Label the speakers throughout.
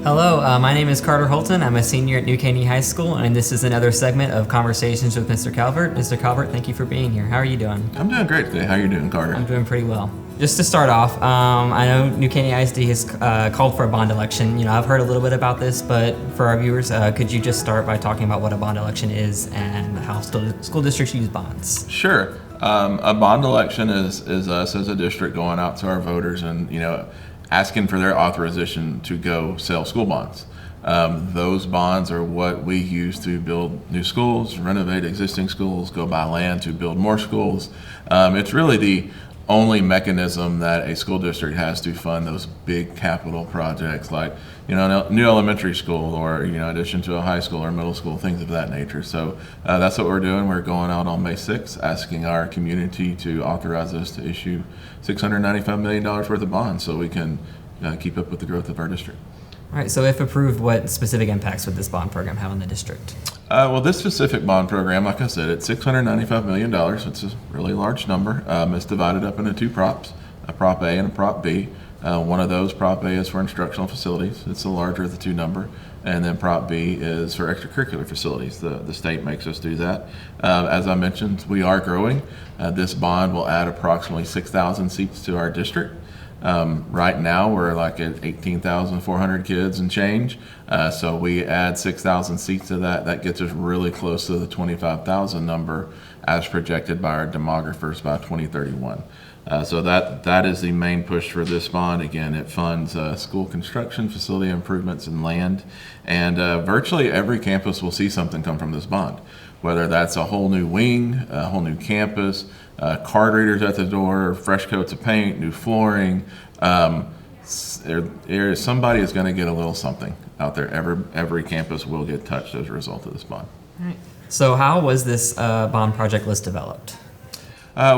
Speaker 1: Hello, my name is Carter Holton. I'm a senior at New Caney High School, and this is another segment of Conversations with Mr. Calvert. Mr. Calvert, thank you for being here. How are you doing?
Speaker 2: I'm doing great today. How are you doing, Carter?
Speaker 1: I'm doing pretty well. Just to start off, I know New Caney ISD has called for a bond election. You know, I've heard a little bit about this, but for our viewers, could you just start by talking about what a bond election is and how school districts use bonds?
Speaker 2: Sure. A bond election is us as a district going out to our voters and, asking for their authorization to go sell school bonds. Those bonds are what we use to build new schools, renovate existing schools, go buy land to build more schools. It's really the only mechanism that a school district has to fund those big capital projects like, a new elementary school or, addition to a high school or middle school, things of that nature. So that's what we're doing. We're going out on May 6th, asking our community to authorize us to issue $695 million worth of bonds so we can keep up with the growth of our district.
Speaker 1: All right, so if approved, what specific impacts would this bond program have on the district?
Speaker 2: Well, this specific bond program, like I said, it's $695 million. It's a really large number. It's divided up into two props, a Prop A and a Prop B. One of those, Prop A, is for instructional facilities. It's the larger of the two number. And then Prop B is for extracurricular facilities. The state makes us do that. As I mentioned, we are growing. This bond will add approximately 6,000 seats to our district. Right now we're like at 18,400 kids and change. So we add 6,000 seats to that. That gets us really close to the 25,000 number as projected by our demographers by 2031. So that is the main push for this bond. Again, it funds school construction, facility improvements, and land. And virtually every campus will see something come from this bond, whether that's a whole new wing, a whole new campus, card readers at the door, fresh coats of paint, new flooring. Somebody is going to get a little something out there. Every campus will get touched as a result of this bond.
Speaker 1: All right. So how was this bond project list developed?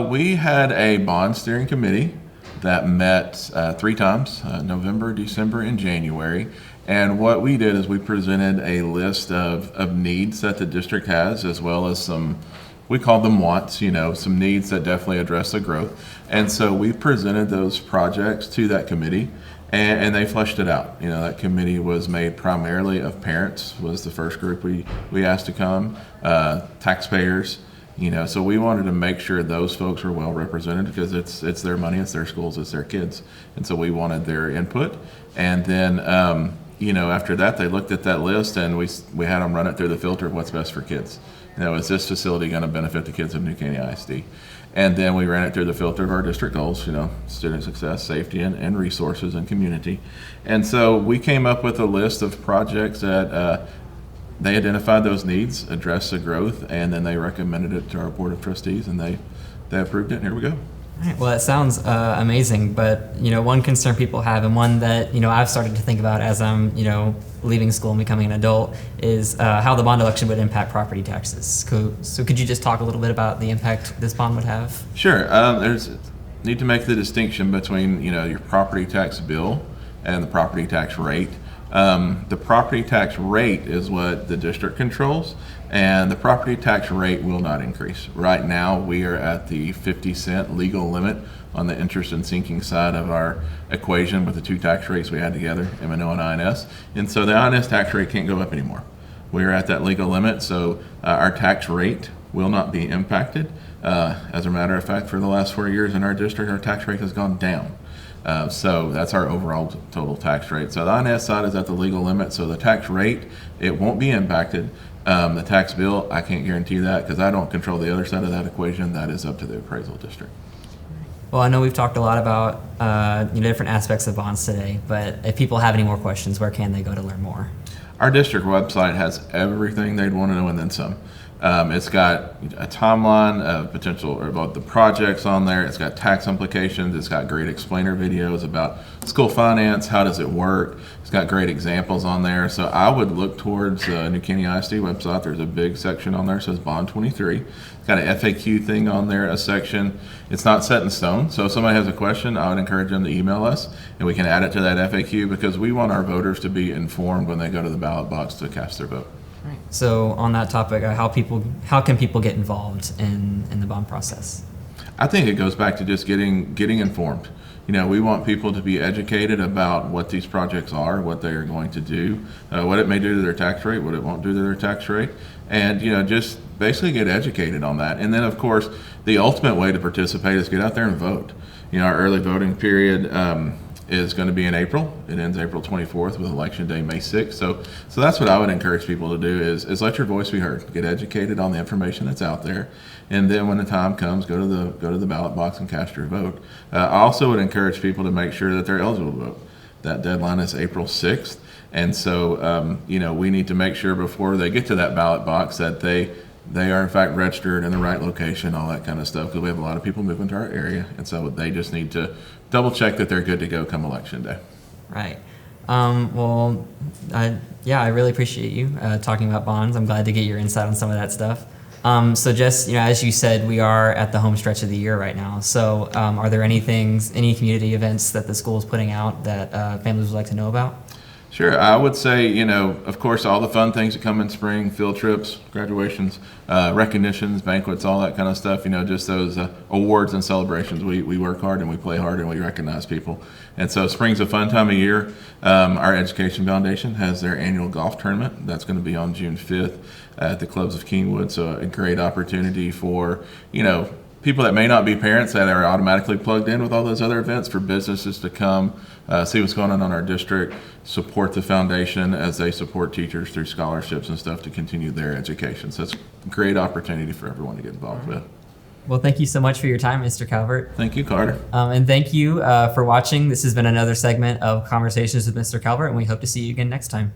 Speaker 2: We had a bond steering committee that met 3 times, November, December, and January. And what we did is we presented a list of needs that the district has, as well as some, we call them wants, some needs that definitely address the growth. And so we presented those projects to that committee, and they fleshed it out. That committee was made primarily of parents, was the first group we asked to come, taxpayers. So we wanted to make sure those folks were well represented because it's their money, it's their schools, it's their kids. And so we wanted their input. And then, after that, they looked at that list and we had them run it through the filter of what's best for kids. Is this facility going to benefit the kids of New Caney ISD? And then we ran it through the filter of our district goals, student success, safety, and resources and community. And so we came up with a list of projects that they identified those needs, addressed the growth, and then they recommended it to our board of trustees, and they approved it, and here we go.
Speaker 1: All right, well, that sounds amazing, but one concern people have, and one that I've started to think about as I'm leaving school and becoming an adult, is how the bond election would impact property taxes. So could you just talk a little bit about the impact this bond would have?
Speaker 2: Sure. Need to make the distinction between your property tax bill and the property tax rate. The property tax rate is what the district controls, and the property tax rate will not increase. Right now, we are at the 50-cent legal limit on the interest and sinking side of our equation with the 2 tax rates we had together, M&O and INS. And so the INS tax rate can't go up anymore. We are at that legal limit, so our tax rate will not be impacted. As a matter of fact, for the last 4 years in our district, our tax rate has gone down. So that's our overall total tax rate. So the INS side is at the legal limit, so the tax rate, it won't be impacted. The tax bill, I can't guarantee that because I don't control the other side of that equation. That is up to the appraisal district.
Speaker 1: Well, I know we've talked a lot about different aspects of bonds today, but if people have any more questions, where can they go to learn more?
Speaker 2: Our district website has everything they'd want to know and then some. It's got a timeline of potential or about the projects on there. It's got tax implications. It's got great explainer videos about school finance. How does it work? It's got great examples on there. So I would look towards New Caney ISD website. There's a big section on there that says Bond 23. It's got an FAQ thing on there, a section. It's not set in stone. So if somebody has a question, I would encourage them to email us and we can add it to that FAQ because we want our voters to be informed when they go to the ballot box to cast their vote.
Speaker 1: Right. So on that topic, how can people get involved in the bond process?
Speaker 2: I think it goes back to just getting informed. We want people to be educated about what these projects are, what they are going to do, what it may do to their tax rate, what it won't do to their tax rate, and just basically get educated on that. And then, of course, the ultimate way to participate is get out there and vote. Our early voting period is going to be in April. It ends April 24th with Election Day, May 6th. So that's what I would encourage people to do is let your voice be heard. Get educated on the information that's out there, and then when the time comes, go to the ballot box and cast your vote. I also would encourage people to make sure that they're eligible to vote. That deadline is April 6th, and so we need to make sure before they get to that ballot box that they are in fact registered in the right location, all that kind of stuff, because we have a lot of people moving to our area, and so they just need to double check that they're good to go come Election Day.
Speaker 1: Right. I really appreciate you talking about bonds. I'm glad to get your insight on some of that stuff. So just, as you said, we are at the home stretch of the year right now. So are there any community events that the school is putting out that families would like to know about?
Speaker 2: Sure. I would say, of course, all the fun things that come in spring, field trips, graduations, recognitions, banquets, all that kind of stuff, just those awards and celebrations. We work hard and we play hard and we recognize people. And so spring's a fun time of year. Our Education Foundation has their annual golf tournament. That's going to be on June 5th at the clubs of Keenwood. So a great opportunity for, people that may not be parents that are automatically plugged in with all those other events, for businesses to come see what's going on in our district, support the foundation as they support teachers through scholarships and stuff to continue their education. So it's a great opportunity for everyone to get involved with.
Speaker 1: Well, thank you so much for your time, Mr. Calvert.
Speaker 2: Thank you, Carter.
Speaker 1: And thank you for watching. This has been another segment of Conversations with Mr. Calvert, and we hope to see you again next time.